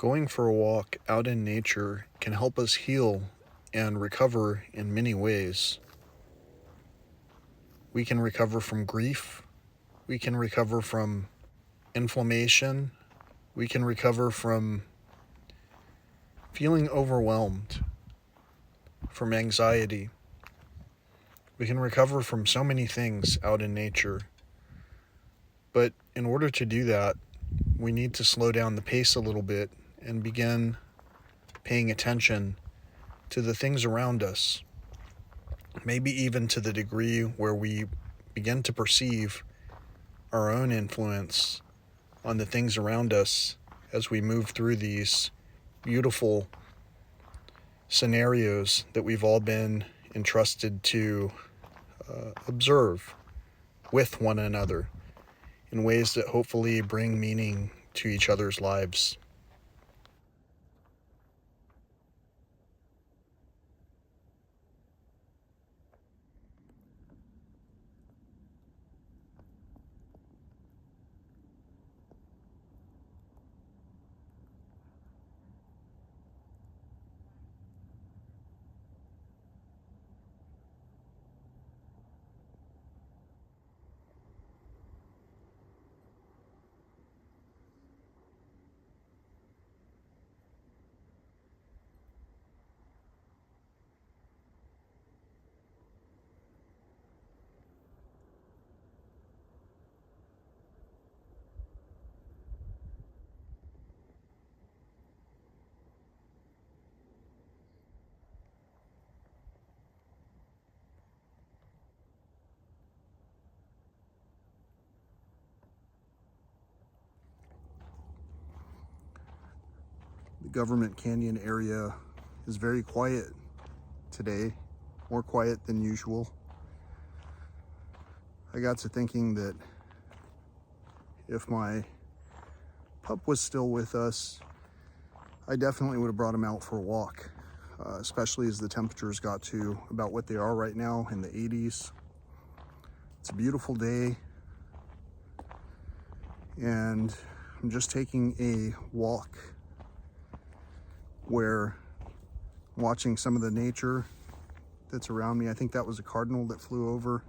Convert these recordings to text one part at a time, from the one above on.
Going for a walk out in nature can help us heal and recover in many ways. We can recover from grief. We can recover from inflammation. We can recover from feeling overwhelmed, from anxiety. We can recover from so many things out in nature. But in order to do that, we need to slow down the pace a little bit and begin paying attention to the things around us. Maybe even to the degree where we begin to perceive our own influence on the things around us as we move through these beautiful scenarios that we've all been entrusted to observe with one another in ways that hopefully bring meaning to each other's lives. The Government Canyon area is very quiet today, more quiet than usual. I got to thinking that if my pup was still with us, I definitely would have brought him out for a walk, especially as the temperatures got to about what they are right now in the 80s. It's a beautiful day, and I'm just taking a walk where I'm watching some of the nature that's around me. I think that was a cardinal that flew over.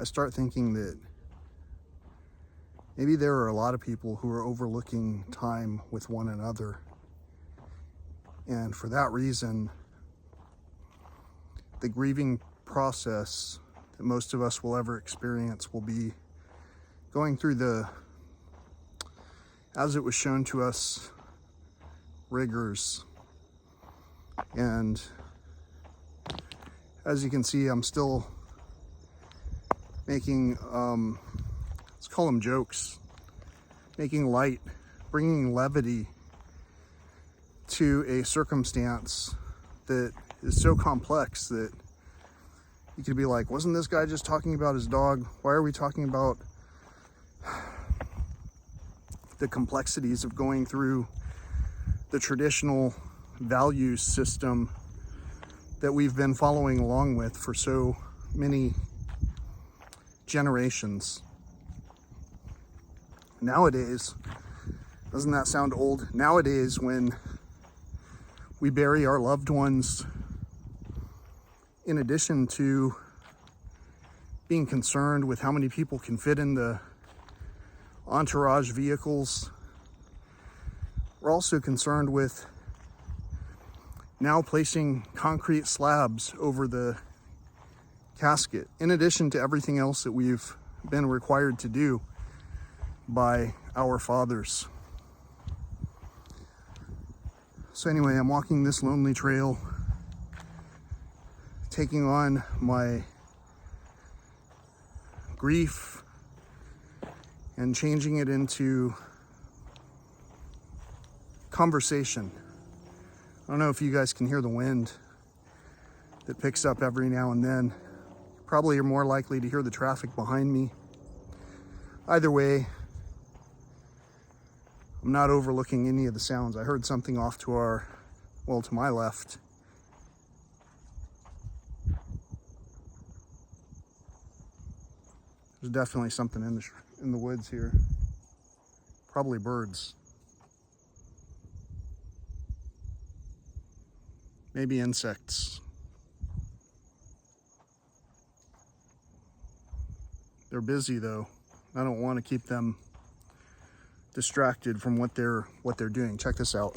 I start thinking that maybe there are a lot of people who are overlooking time with one another. And for that reason, the grieving process that most of us will ever experience will be going through the, as it was shown to us, rigors. And as you can see, I'm still making, let's call them jokes, making light, bringing levity to a circumstance that is so complex that you could be like, wasn't this guy just talking about his dog? Why are we talking about the complexities of going through the traditional value system that we've been following along with for so many generations? Nowadays, doesn't that sound old? Nowadays, when we bury our loved ones, in addition to being concerned with how many people can fit in the entourage vehicles, we're also concerned with now placing concrete slabs over the casket, in addition to everything else that we've been required to do by our fathers. So anyway, I'm walking this lonely trail, taking on my grief and changing it into conversation. I don't know if you guys can hear the wind that picks up every now and then. Probably you're more likely to hear the traffic behind me. Either way, I'm not overlooking any of the sounds. I heard something off to my left. There's definitely something in the woods here. Probably birds. Maybe insects. They're busy though. I don't want to keep them distracted from what they're doing. Check this out.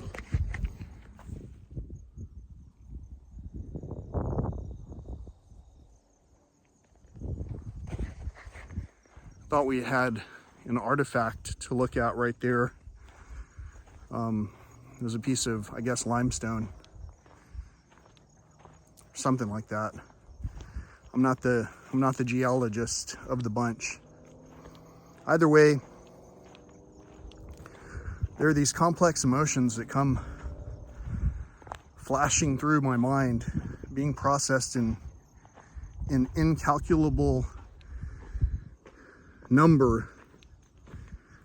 Thought we had an artifact to look at right there. There's a piece of, I guess, limestone, something like that. I'm not the geologist of the bunch. Either way, there are these complex emotions that come flashing through my mind, being processed in incalculable number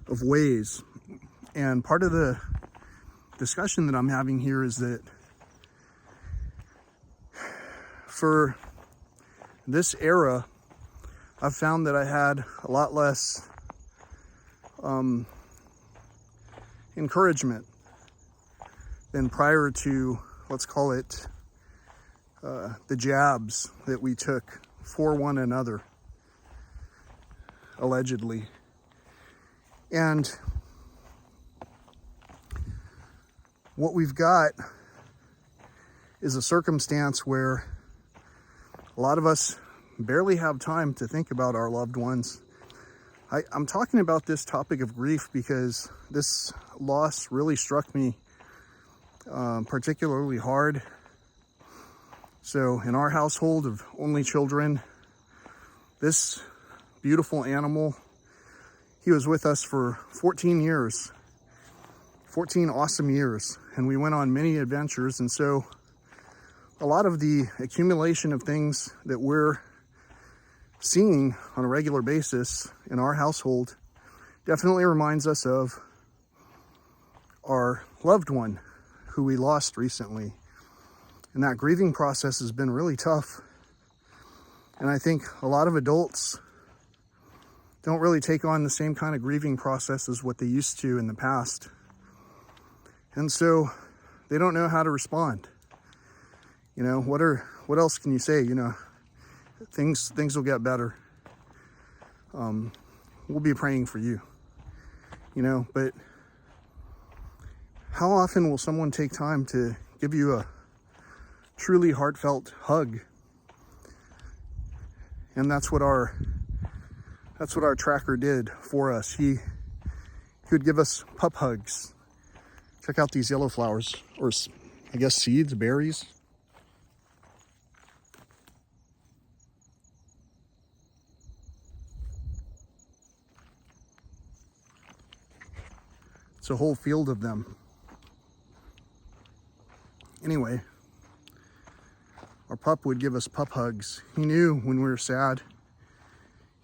of ways. And part of the discussion that I'm having here is that for this era, I've found that I had a lot less encouragement than prior to, let's call it, the jabs that we took for one another, allegedly. And what we've got is a circumstance where a lot of us barely have time to think about our loved ones. I'm talking about this topic of grief because this loss really struck me particularly hard. So in our household of only children, this beautiful animal, he was with us for 14 years, 14 awesome years, and we went on many adventures. And so a lot of the accumulation of things that we're seeing on a regular basis in our household definitely reminds us of our loved one who we lost recently. And that grieving process has been really tough. And I think a lot of adults don't really take on the same kind of grieving process as what they used to in the past. And so they don't know how to respond. You know, what else can you say? You know, things will get better. We'll be praying for you. You know, but how often will someone take time to give you a truly heartfelt hug? And that's what our tracker did for us. He would give us pup hugs. Check out these yellow flowers, or I guess seeds, berries. It's a whole field of them. Anyway, our pup would give us pup hugs. He knew when we were sad.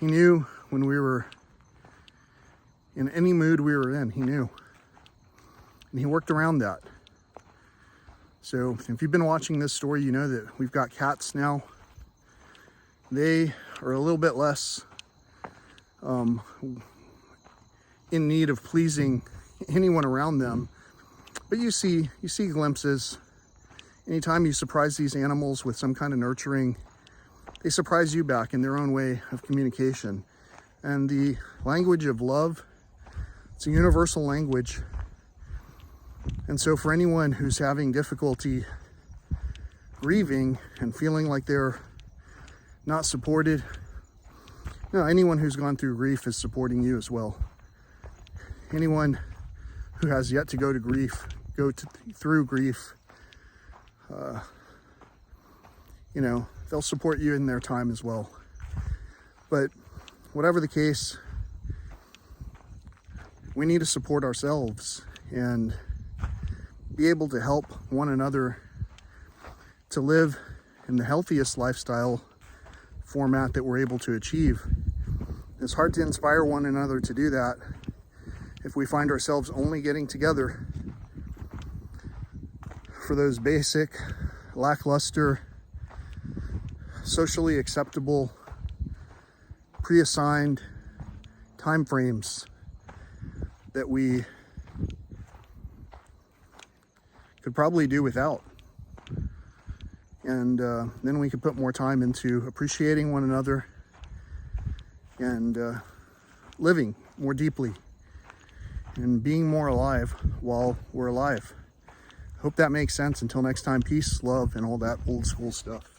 He knew when we were in any mood we were in. He knew. And he worked around that. So if you've been watching this story, you know that we've got cats now. They are a little bit less in need of pleasing anyone around them. But you see glimpses. Anytime you surprise these animals with some kind of nurturing, they surprise you back in their own way of communication. And the language of love, it's a universal language. And so for anyone who's having difficulty grieving and feeling like they're not supported, no, anyone who's gone through grief is supporting you as well. Anyone who has yet to go through grief, you know, they'll support you in their time as well. But whatever the case, we need to support ourselves and be able to help one another to live in the healthiest lifestyle format that we're able to achieve. It's hard to inspire one another to do that if we find ourselves only getting together for those basic, lackluster, socially acceptable pre-assigned time frames that we could probably do without. And then we could put more time into appreciating one another and living more deeply and being more alive while we're alive. Hope that makes sense. Until next time, peace, love, and all that old school stuff.